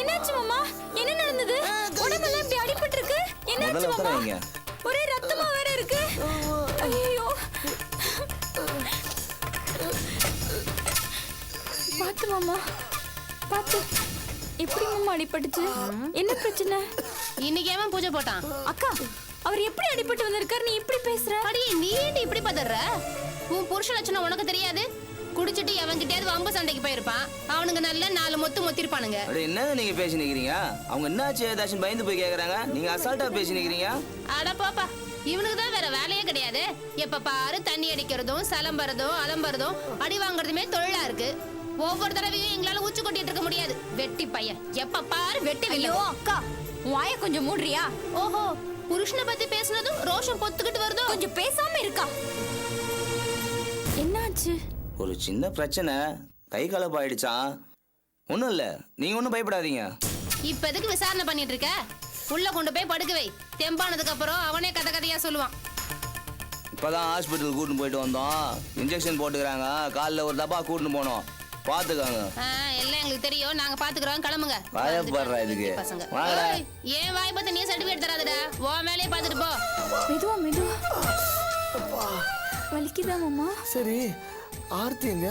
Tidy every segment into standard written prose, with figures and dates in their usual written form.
என்னாச்சு மாமா? என்ன நடந்தது? உடம்பெல்லாம் இப்படி அடிபட்டு இருக்கு. என்னாச்சு மாமா? ஒரே ரத்தமா வேற இருக்கு. ஐயோ. பாத்து மாமா. பாத்து. எப்படி மாமா அடிபட்டுச்சு? என்ன பிரச்சனை? இன்னைக்கு ஏன் பூஜை போட்டான்? அக்கா, அவர் எப்படி அடிபட்டு வந்திருக்காரு? நீ இப்படி பேசுற? அடி நீ ஏன் இப்படி பதற? உன் புருஷ லட்சணம் உனக்கு தெரியாது? குடிச்சிட்டு எவன்கிட்டயாவது வம்பு சண்டைக்கு போயிருப்பான். அவனுங்க நல்ல 4 மொத்து மொத்திருப்பானுங்க. என்ன நீங்க பேசி நிக்கிறீங்க? அவங்க என்னாச்சு ஏதாச்சும் பயந்து போய் கேக்குறாங்க. நீங்க அசால்ட்டா பேசி நிக்கிறீங்க. அட பாப்பா, இவனுக்கு தான் வேற வேலையே கிடையாது. எப்ப பாரு தண்ணி அடிக்கிறதும் சலம்பறதும் அலம்பறதும் அடி வாங்குறதுமே தொழிலா இருக்கு. ஒவ்வொரு தடவையும் எங்களால உச்சி கொட்டிட்டு இருக்க முடியாது. வெட்டி பையன், எப்ப பாரு வெட்டி. ஐயோ அக்கா, வாயை கொஞ்சம் மூடுறியா? ஓஹோ, புருஷனை பத்தி பேசுனதும் ரோஷம் பொத்துக்கிட்டு வருதோ? கொஞ்சம் பேசாம இருக்கா? என்னாச்சு? ஒரு சின்ன பிரச்சனை, கை கலப்பு ஆயிடுச்சான். ஒண்ணும் இல்ல, நீங்க ஒண்ணும் பயப்படாதீங்க. இப்ப எதுக்கு விசாரணை பண்ணிட்டு இருக்க? உள்ள கொண்டு போய் படுக்க வை. தெம்பானதுக்கு அப்புறம் அவனே கதை கதையா சொல்லுவான். இப்பதான் ஹாஸ்பிட்டல் கூட்டிட்டு போயிட்டு வந்தோம். இன்ஜெக்ஷன் போட்டுக்கிறாங்க. காலில் ஒரு டப்பா கூட்டிட்டு போனோம். பாத்துக்காங்க. எல்லாம் எங்களுக்கு தெரியும், நாங்க பாத்துக்கிறோம். கிளம்புங்க. வாயப்படுறா இதுக்கு பசங்க. வாடா. ஏன் வாய் பார்த்து நீ சர்டிபிகேட் தராதடா. உன் மேலே பாத்துட்டு போ. மெதுவா மெதுவா. வலிக்குதா மாமா? சரி, ஆர்த்தி எங்க?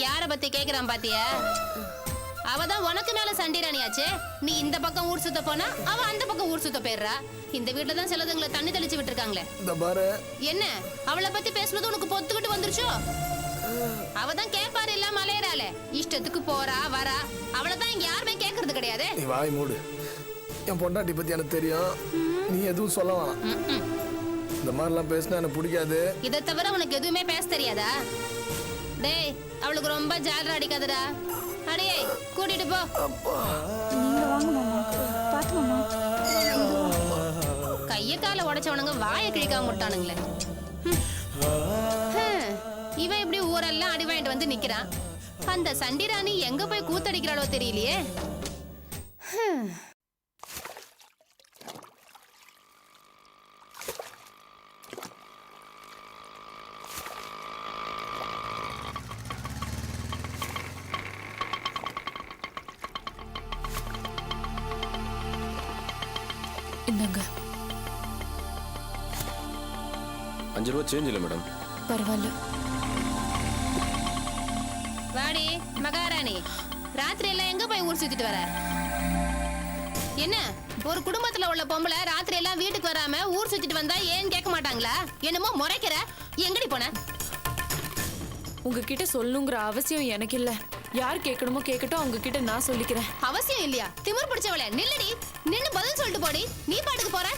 யார பத்தி கேக்குறான் பாத்தியா? அவதான் உனக்கு மேல சண்டிராணியாச்சே. நீ இந்த பக்கம் ஊர் சுத்த போனா அவ அந்த பக்கம் ஊர் சுத்த போயிடுறா. இந்த வீட்டுல தான் சிலதுங்களை தண்ணி தெளிச்சு விட்டுருக்காங்களே. இந்த பாரு, என்ன அவளை பத்தி பேசுனது உனக்கு பொத்துக்கிட்டு வந்துருச்சோ? அவதான் கேப்பாரு இல்லாம அலையறாளே. இஷ்டத்துக்கு போறா வரா. அவளதான் இங்க யாருமே கேக்குறது கிடையாது. நீ வாய் மூடு. என் பொண்டாட்டி பத்தி எனக்கு தெரியும். நீ எதுவும் சொல்ல வேணாம். இந்த மாதிரிலாம் பேசினா எனக்கு பிடிக்காது. இதை தவிர உனக்கு எதுவுமே பேச தெரியாதா? டேய், அவளுக்கு ரொம்ப ஜாலரா அடிக்காதடா. அடே கூட்டிட்டு போ. நீங்க வாங்க மாமா. பாத்து மாமா. கைய கால உடைச்சவனுங்க வாயை கிழிக்காம விட்டானுங்களே. இவன் இப்படி ஊரெல்லாம் அடி வாங்கிட்டு வந்து நிக்கிறான். அந்த சண்டிராணி எங்க போய் கூத்தடிக்கிறாளோ தெரியலையே. இந்தாங்க. 5 ரூபா சேஞ்ச் இல்லை மேடம். பரவாயில்ல. வாடி மகாராணி, ராத்திரி எல்லாம் எங்க போய் ஊர் சுத்திட்டு வர? என்ன ஒரு குடும்பத்துல உள்ள பொம்பளை ராத்திரி எல்லாம் வீட்டுக்கு வராம ஊர் சுத்திட்டு வந்தா ஏன் கேட்க மாட்டாங்களா? என்னமோ முறைக்கிற. எங்கடி போன? உங்ககிட்ட சொல்லணுங்கிற அவசியம் எனக்கு இல்ல. யார் கேட்கணுமோ கேட்கட்டும், அவங்க கிட்ட நான் சொல்லிக்கிறேன். அவசியம் இல்லையா? திமிர் பிடிச்சவளே, நில்லடி. நின்னு பதில் சொல்லிட்டு போடி. நீ பாட்டுக்கு போற.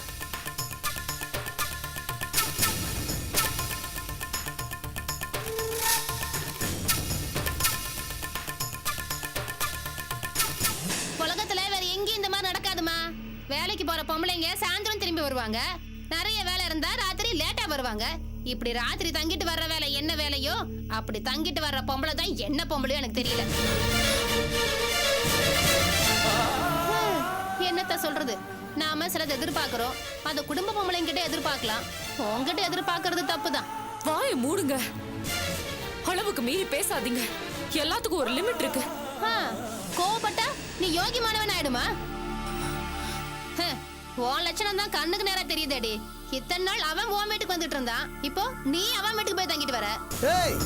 உலகத்துல வேற எங்கேயும் இந்த மாதிரி நடக்காதுமா. வேலைக்கு போற பொம்பளைங்க சாயந்தரம் திரும்பி வருவாங்க. நிறைய வேலை இருந்தா ராத்திரி லேட்டா வருவாங்க. இப்படி ராத்திரி தங்கிட்டு வர்ற வேலை என்ன வேலையோ அப்படி தங்கிட்டு வர்ற பொம்பளை தான் என்ன பொம்பளையோ எனக்கு தெரியல. என்னத்த சொல்றது? நாம சிலது எதிர்பார்க்கிறோம். அந்த குடும்ப பொம்பளைங்கிட்ட எதிர்பார்க்கலாம். உங்ககிட்ட எதிர்பார்க்கறது தப்புதான். வாயை மூடுங்க. அளவுக்கு மீறி பேசாதீங்க. எல்லாத்துக்கும் ஒரு லிமிட் இருக்கு. கோவப்பட்டா நீ யோகி மாணவன் ஆயிடுமா? உன் லட்சணம் தான் கண்ணுக்கு நேரா தெரியுதேடி. இத்தனை நாள் அவன் உன் வீட்டுக்கு வந்துட்டு இருந்தான். இப்போ நீ அவன் வீட்டுக்கு போய் தங்கிட்டு வர. ஏய்,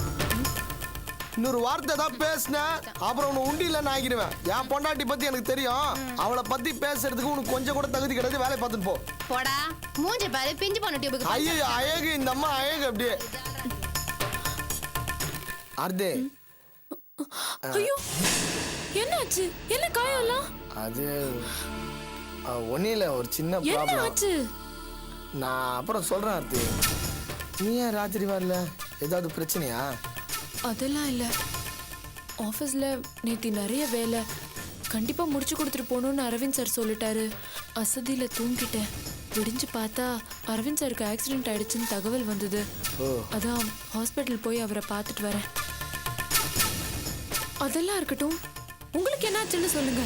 இன்னொரு வார்த்தை தான் பேசின அப்புறம் உன்னை உண்டியில நான் ஆகிடுவேன். என் பொண்டாட்டி பத்தி எனக்கு தெரியும். அவளை பத்தி பேசுறதுக்கு உனக்கு கொஞ்சம் கூட தகுதி கிடையாது. வேலை பார்த்துட்டு போ. போடா, மூஞ்சி பாரு பிஞ்சு போன டியூபுக்கு. ஐயோ அழகு, இந்த அம்மா அழகு அப்படியே. ஆர்த்தி, ஐயோ என்னாச்சு? என்ன காயம்லாம்? அது ஒன்னில ஒரு சின்ன என்ன ப்ராப்ளம். ஆச்சு? நான் அப்புறம் சொல்றேன். ஆர்த்தி, நீ ஏன் ராத்திரி வரல? ஏதாவது பிரச்சனையா? அதெல்லாம் இல்ல. ஆபீஸ்ல நேத்தி நிறைய வேலை, கண்டிப்பா முடிச்சு கொடுத்துட்டு போகணும்னு அரவிந்த் சார் சொல்லிட்டாரு. அசதியில தூங்கிட்டேன். விடிஞ்சு பார்த்தா அரவிந்த் சாருக்கு ஆக்சிடென்ட் ஆயிடுச்சுன்னு தகவல் வந்தது. அதான் ஹாஸ்பிட்டல் போய் அவரை பார்த்துட்டு வரேன். அதெல்லாம் இருக்கட்டும், உங்களுக்கு என்னாச்சுன்னு சொல்லுங்க.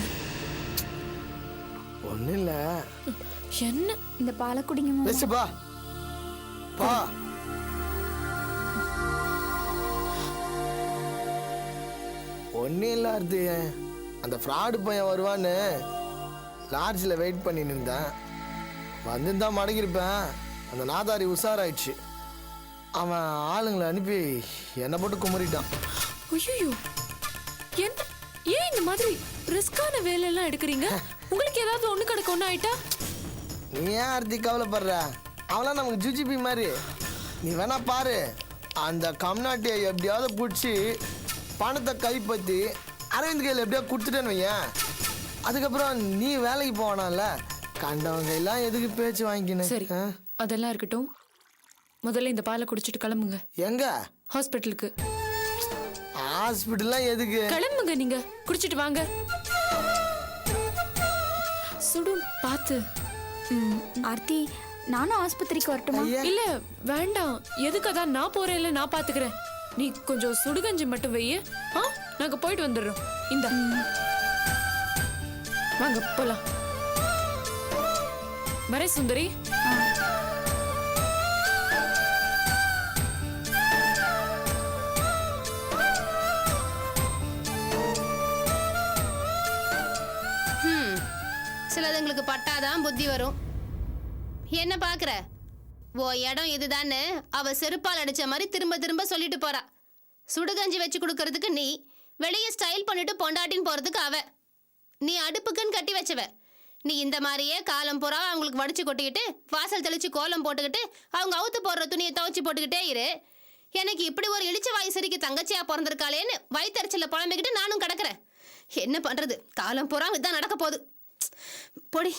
ஒன்னும் இல்ல. என்ன? இந்த பாலை குடிங்க மாமா. பேசுப்பா. பா. ஒன்னும் இல்ல ஆர்த்தி. அந்த ஃப்ராடு பையன் வருவான்னு லாட்ஜில் வெயிட் பண்ணி நின்றேன். வந்துருந்தா மடங்கியிருப்பேன். அந்த நாதாரி உஷாராயிடுச்சு. அவன் ஆளுங்களை அனுப்பி என்னை போட்டு குமரிட்டான். ஐயோ, என்ன ஏன் இந்த மாதிரி ரிஸ்கான வேலையெல்லாம் எடுக்கிறீங்க? உங்களுக்கு ஏதாவது ஒண்ணு கிடக்க ஒண்ணு ஆயிட்டா? நீ ஏன் ஆர்த்தி கவலைப்படுற? அவளாம் நமக்கு ஜுஜிபி மாதிரி. நீ வேணா பாரு, அந்த கம்நாட்டியை எப்படியாவது பிடிச்சி பணத்தை கைப்பற்றி அரவிந்த் கையில் எப்படியாவது கொடுத்துட்டேன்னு வையேன். அதுக்கப்புறம் நீ வேலைக்கு போவானால, கண்டவங்க எல்லாம் எதுக்கு பேச்சு வாங்கிக்கணும்? சரி, அதெல்லாம் இருக்கட்டும். முதல்ல இந்த பாலை குடிச்சிட்டு கிளம்புங்க. எங்க? ஹாஸ்பிட்டலுக்கு. ஹாஸ்பிட்டல்லாம் எதுக்கு? கிளம்புங்க, நீங்க குடிச்சிட்டு வாங்க. சுடும் பார்த்து. ஆர்த்தி, நானும் ஆஸ்பத்திரிக்கு வரட்டுமா? இல்ல வேண்டாம், எதுக்கு? அதான் நான் போறேன்ல, நான் பாத்துக்கிறேன். நீ கொஞ்சம் சுடுகஞ்சி மட்டும் வைய. நாங்க போயிட்டு வந்துடுறோம். இந்த வாங்க போலாம். வரேன் சுந்தரி. சிலதுங்களுக்கு பட்டாதான் புத்தி வரும். என்ன பாக்குற? ஓ இடம் இதுதான்னு அவ செருப்பால் அடிச்ச மாதிரி திரும்ப திரும்ப சொல்லிட்டு போறா. சுடுகஞ்சி வச்சு கொடுக்கறதுக்கு நீ, வெளியே ஸ்டைல் பண்ணிட்டு பொண்டாட்டின்னு போறதுக்கு அவ. நீ அடுப்புக்குன்னு கட்டி வச்சவ. நீ இந்த மாதிரியே காலம் பூரா அவங்களுக்கு வடிச்சு கொட்டிக்கிட்டு வாசல் தெளிச்சு கோலம் போட்டுக்கிட்டு அவங்க அவுத்து போடுற துணியை துவைச்சு போட்டுக்கிட்டே இரு. எனக்கு இப்படி ஒரு இழிச்ச வாய்சரிக்கு தங்கச்சியா பிறந்திருக்காளேன்னு வயிற்றுல புலம்பிக்கிட்டு நானும் கிடக்குறேன். என்ன பண்றது? காலம் பூரா இதுதான் நடக்க போகுது. பொடி.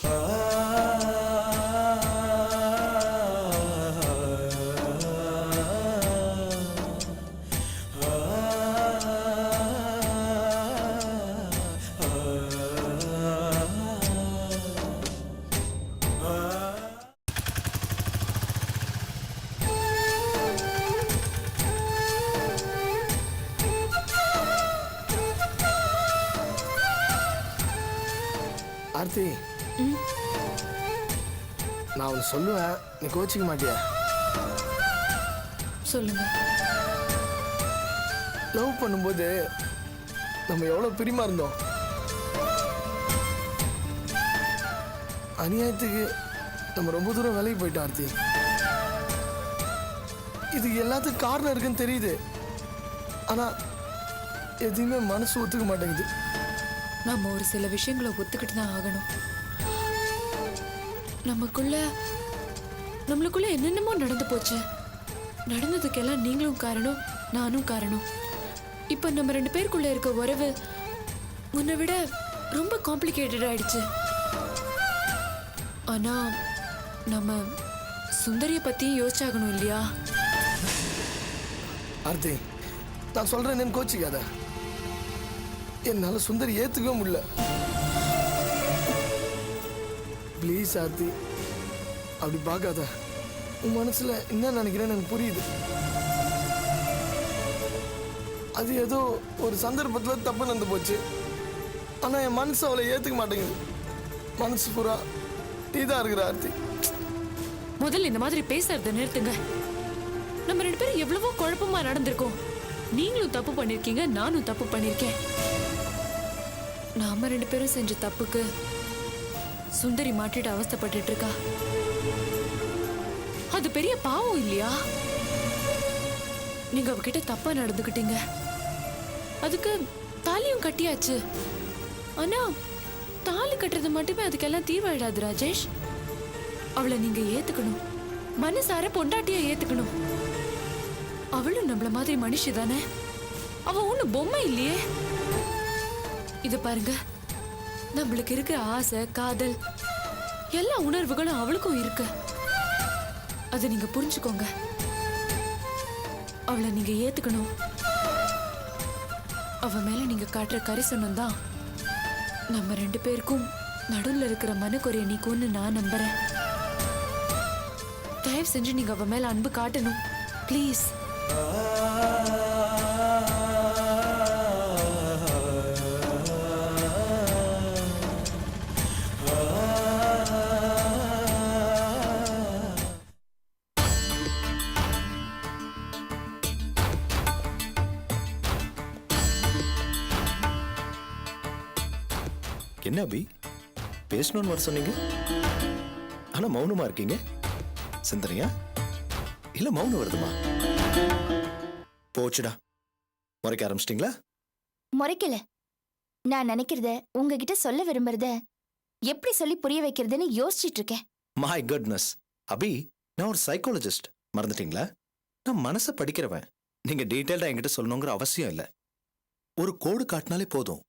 ஆர்த்தி, நான் ஒன்று சொல்லுவேன், நீ கோச்சிக்க மாட்டியா? சொல்லுங்க. லவ் பண்ணும்போது நம்ம எவ்வளோ பிரியமா இருந்தோம். அநியாயத்துக்கு நம்ம ரொம்ப தூரம் விலகி போயிட்டோம் ஆர்த்தி. இதுக்கு எல்லாத்துக்கும் காரணம் இருக்குன்னு தெரியுது. ஆனால் எதுவுமே மனசு ஒத்துக்க மாட்டேங்குது. நம்ம ஒரு சில விஷயங்களை ஒத்துக்கிட்டு தான் ஆகணும். நம்மளுக்குள்ள என்னென்னமோ நடந்து போச்சு. நடந்ததுக்கெல்லாம் நீங்களும் காரணம், நானும் காரணம். இப்ப நம்ம 2 பேருக்குள்ள இருக்க உறவு முன்ன விட ரொம்ப காம்ப்ளிகேட்டட் ஆயிடுச்சு. ஆனா நம்ம சுந்தரிய பத்தி யோசிச்சாகணும் இல்லையா? ஆர்த்தி, நான் சொல்றேன், என்னன்னு கோச்சிக்காத. என்னால சுந்தரி ஏத்துக்கவே முடியல. ப்ளீஸ் ஆர்த்தி, அப்படி பார்க்காத. உன் மனசுல என்ன நினைக்கிறேன்னு எனக்கு புரியுது. அது ஏதோ ஒரு சந்தர்ப்பத்தில் தப்பு நடந்து போச்சு. ஆனா என் மனசு அவளை ஏத்துக்க மாட்டேங்குது. மனசு பூரா நீதான் இருக்கிற ஆர்த்தி. முதல்ல இந்த மாதிரி பேசுறத நிறுத்துங்க. நம்ம 2 பேரும் எவ்வளவோ குழப்பமா நடந்திருக்கோம். நீங்களும் தப்பு பண்ணிருக்கீங்க, நானும் தப்பு பண்ணிருக்கேன். நாம 2 பேரும் செஞ்ச தப்புக்கு சுந்தரி மாட்டிட்டு அவஸ்தைப்பட்டு இருக்கா. அது பெரிய பாவம் இல்லையா? நீங்க அவகிட்ட தப்பா நடந்துக்கிட்டீங்க. அதுக்கு தாலியும் கட்டியாச்சு. ஆனா தாலி கட்டுறது மட்டுமே அதுக்கெல்லாம் தீர்வாயிடாது ராஜேஷ். அவளை நீங்க ஏத்துக்கணும். மனசார பொண்டாட்டியா ஏத்துக்கணும். அவளும் நம்மள மாதிரி மனுஷி தானே. அவ ஒண்ணு பொம்மை இல்லையே. இத பாருங்க, நம்மளுக்கு இருக்க ஆசை, காதல், எல்லா உணர்வுகளும் அவளுக்கும் இருக்கு. அதை நீங்க புரிஞ்சுக்கோங்க. அவளை நீங்க ஏத்துக்கணும். அவ மேல நீங்க காட்டுற கரிசனம் தான் நம்ம 2 பேருக்கும் நடுவுல இருக்கிற மனக்குறைய நீக்கும்னு நான் நம்புறேன். தயவு செஞ்சு நீங்க அவ மேல அன்பு காட்டணும் ப்ளீஸ். என்ன அபி, பேசணும்னு வர சொன்னீங்க, ஆனா மௌனமா இருக்கீங்க. சிந்தனையா இல்ல மௌனம் வருதுமா? போச்சுடா, முறைக்க ஆரம்பிச்சிட்டீங்களா? முறைக்கல. நான் நினைக்கிறத உங்ககிட்ட சொல்ல விரும்புறத எப்படி சொல்லி புரிய வைக்கிறதுன்னு யோசிச்சுட்டு இருக்கேன். மை குட்னஸ் அபி, நான் ஒரு சைக்காலஜிஸ்ட், மறந்துட்டீங்களா? நான் மனசை படிக்கிறவன். நீங்க டீட்டெயில்டா என்கிட்ட சொல்லணுங்கிற அவசியம் இல்லை. ஒரு கோடு காட்டினாலே போதும்,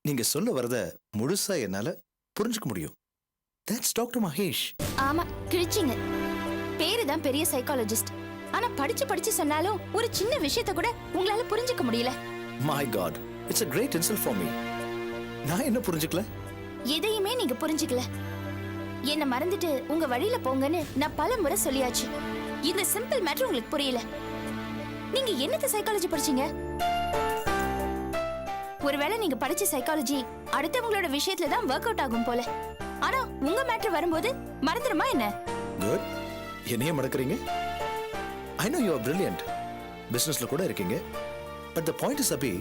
நீங்க சொல்ல வரத முழுசா என்னால புரிஞ்சுக்க முடியும். That's doctor Mahesh. ஆமா, கிழிச்சிங்க. பேரு தான் பெரிய சைக்காலஜிஸ்ட். ஆனா படிச்சு படிச்சு சொன்னாலும் ஒரு சின்ன விஷயத்த கூட உங்களால புரிஞ்சுக்க முடியல. My god, it's a great insult for me. நான் என்ன புரிஞ்சுக்கல? எதையுமே நீங்க புரிஞ்சுக்கல. என்ன மறந்துட்டு உங்க வழியில போங்கன்னு நான் பல முறை சொல்லியாச்சு. இந்த சிம்பிள் மேட்டர் உங்களுக்கு புரியல. நீங்க என்னத்த சைக்காலஜி படிச்சீங்க? ஒருவேளை நீங்க படிச்ச சைக்காலஜி அடுத்தவங்களோட விஷயத்துல தான் ஒர்க் அவுட் ஆகும் போல. ஆனா உங்க மேட்டர் வரும்போது மறந்துடுமா என்ன? குட், என்னையே மடக்குறீங்க. I know you are brilliant, பிசினஸ்ல கூட இருக்கீங்க. But the point is Abhi,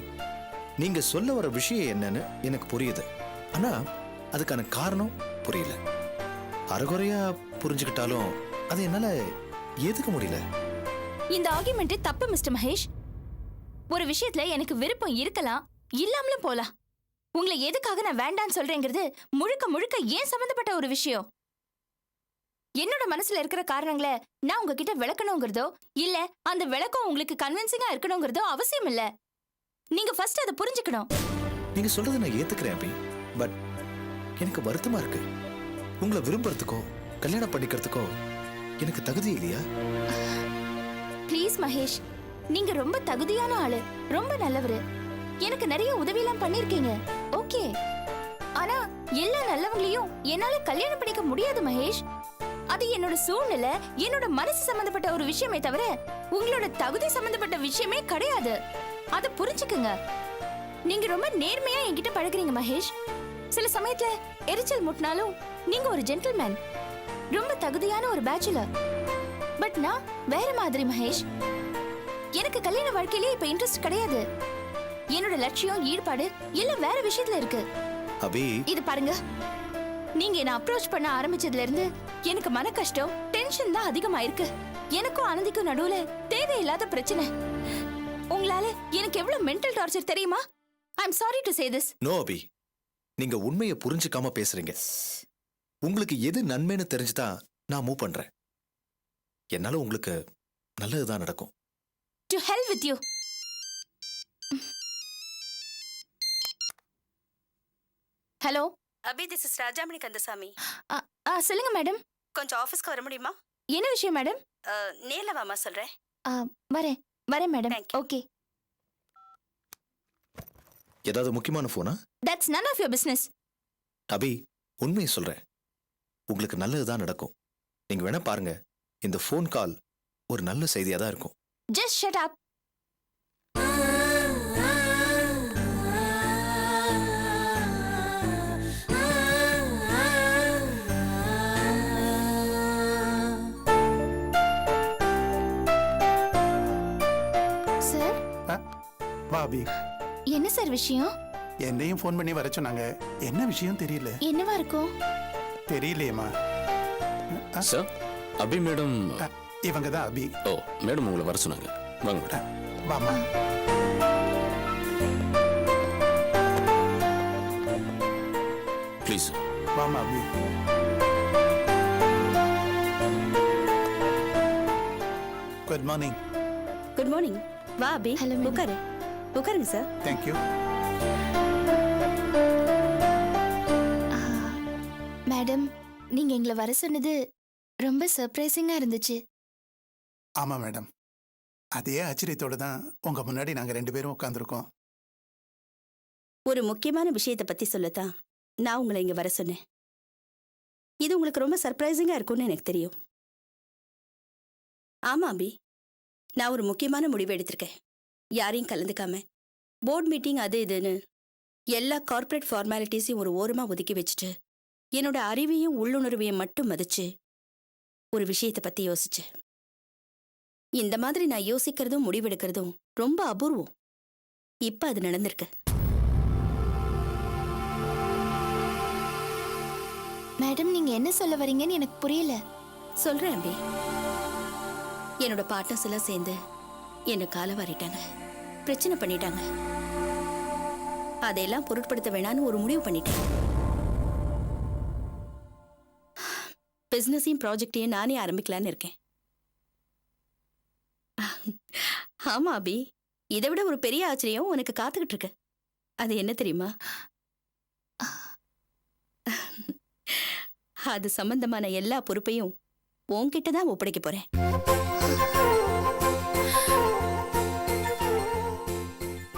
நீங்க சொல்ல வர விஷயம் என்னன்னு எனக்கு புரியுது, ஆனா அதுக்கான காரணம் புரியல. அரைகுறையா புரிஞ்சுக்கிட்டாலும் அது என்னால ஏத்துக்க முடியல. இந்த ஆர்குமெண்ட் தப்பு மிஸ்டர் மகேஷ். ஒரு விஷயத்துல எனக்கு விருப்பம் இருக்கலாம், இல்லாமலும் போலாம். உங்களை எதுக்காக நான் வேண்டான்னு சொல்றேங்கிறது முழுக்க முழுக்க ஏன் சம்பந்தப்பட்ட ஒரு விஷயம். என்னோட மனசுல இருக்கிற காரணங்களை நான் உங்ககிட்ட விளக்கணுங்கிறதோ இல்ல அந்த விளக்கம் உங்களுக்கு கன்வின்சிங்கா இருக்கணுங்கிறதோ அவசியம் இல்ல. நீங்க ஃபர்ஸ்ட் அதை புரிஞ்சுக்கணும். நீங்க சொல்றதை நான் ஏத்துக்கிறேன் அபி, பட் எனக்கு வருத்தமா இருக்கு. உங்களை விரும்புறதுக்கோ கல்யாணம் பண்ணிக்கிறதுக்கோ எனக்கு தகுதி இல்லையா? ப்ளீஸ் மகேஷ், நீங்க ரொம்ப தகுதியான ஆளு, ரொம்ப நல்லவரு. எனக்கு நிறைய உதவியெல்லாம் பண்ணிருக்கீங்க, ஓகே. ஆனா எல்லா நல்லவங்களையும் என்னால கல்யாணம் பண்ணிக்க முடியாது மகேஷ். அது என்னோட சூழ்நிலை, என்னோட மனசு சம்பந்தப்பட்ட ஒரு விஷயமே தவிர உங்களோட தகுதி சம்பந்தப்பட்ட விஷயமே கிடையாது. அதை புரிஞ்சுக்குங்க. நீங்க ரொம்ப நேர்மையா என்கிட்ட பழகுறீங்க மகேஷ். சில சமயத்துல எரிச்சல் முட்டினாலும் நீங்க ஒரு ஜென்டில்மேன், ரொம்ப தகுதியான ஒரு பேச்சுலர். பட் நான் வேற மாதிரி மகேஷ். எனக்கு கல்யாண வாழ்க்கையிலே இப்ப இன்ட்ரெஸ்ட் கிடையாது. என்னோட லட்சியம், ஈடுபாடு எல்லாம் வேற விஷயத்துல இருக்கு. அபி, இது பாருங்க, நீங்க என்ன அப்ரோச் பண்ண ஆரம்பிச்சதுல இருந்து எனக்கு மன கஷ்டம், டென்ஷன் தான் அதிகமாயிருக்கு. எனக்கும் ஆனந்திக்கும் நடுவுல தேவையில்லாத பிரச்சனை. உங்களால எனக்கு எவ்வளவு மென்டல் டார்ச்சர் தெரியுமா? I am sorry to say this. No Abhi, நீங்க உண்மையை புரிஞ்சுக்காம பேசுறீங்க. உங்களுக்கு எது நன்மைன்னு தெரிஞ்சுதான் நான் மூவ் பண்றேன். என்னால உங்களுக்கு நல்லதுதான் நடக்கும். To hell with you. Hello Abhi, this is Rajamani Kandasamy. சொல்லுங்க மேடம். கொஞ்சம் ஆஃபீஸ்க்கு வர முடியுமா? என்ன விஷயம் மேடம்? நேர்ல வாமா சொல்றேன். வரேன் வரேன் மேடம். Thank you. ஓகே. ஏதாவது முக்கியமான போனா? That's none of your business. அபி, உண்மையை சொல்றேன், உங்களுக்கு நல்லதுதான் நடக்கும். நீங்க வேணா பாருங்க, இந்த ஃபோன் கால் ஒரு நல்ல செய்தியா தான் இருக்கும். Just shut up. சார், வா அபி. என்ன சார் விஷயம்? என்னையும் ஃபோன் பண்ணி வர சொன்னாங்க. என்ன விஷயம் தெரியல. என்னவா இருக்கும்? தெரியலையேம்மா. சார், அபி மேடம். இவங்க தான் அபி. ஓ, மேடம் உங்களை வர சொன்னாங்க. வாங்க மேடம். வாமா. ப்ளீஸ். வாமா Abhi. Good morning. Good morning. வா அபி, Hello, madam. உட்காரு. உட்காருங்க சார். தேங்க்யூ. மேடம், நீங்க எங்களை வர சொன்னது ரொம்ப சர்ப்ரைசிங்கா இருந்துச்சு. ஆமா மேடம், அதே ஆச்சரியத்தோட தான் உங்க முன்னாடி நாங்க 2 பேரும் உட்காந்துருக்கோம். ஒரு முக்கியமான விஷயத்தை பத்தி சொல்லத்தான் நான் உங்களை இங்க வர சொன்னேன். இது உங்களுக்கு ரொம்ப சர்ப்ரைசிங்கா இருக்கும்னு எனக்கு தெரியும். ஆமா அபி, நான் ஒரு முக்கியமான முடிவு எடுத்திருக்கேன். யாரையும் கலந்துக்காம போர்ட் மீட்டிங் அது இதுன்னு எல்லா கார்ப்பரேட் ஃபார்மாலிட்டிஸையும் ஒரு ஓரமா ஒதுக்கி வச்சுட்டு என்னோட அறிவையும் உள்ளுணர்வையும் மட்டும் மதிச்சு ஒரு விஷயத்தை பத்தி யோசிச்சேன். இந்த மாதிரி நான் யோசிக்கிறதும் முடிவெடுக்கிறதும் ரொம்ப அபூர்வம். இப்ப அது நடந்திருக்கு. மேடம் நீங்க என்ன சொல்ல வரீங்கன்னு எனக்கு புரியல. சொல்றேன் அபி. என்னோட பார்ட்னர்ஸ் எல்லாம் சேர்ந்து என்ன கால வாரிட்டாங்க, பிரச்சனை பண்ணிட்டாங்க. அதையெல்லாம் பொருட்படுத்த வேணான்னு ஒரு முடிவு பண்ணிட்டேன். பிசினஸையும் ப்ராஜெக்டையும் நானே ஆரம்பிக்கலான்னு இருக்கேன். ஆமா அபி, இதை விட ஒரு பெரிய ஆச்சரியம் உனக்கு காத்துக்கிட்டு இருக்கு. அது என்ன தெரியுமா? அது சம்பந்தமான எல்லா பொறுப்பையும் உன்கிட்ட தான் ஒப்படைக்க போறேன்.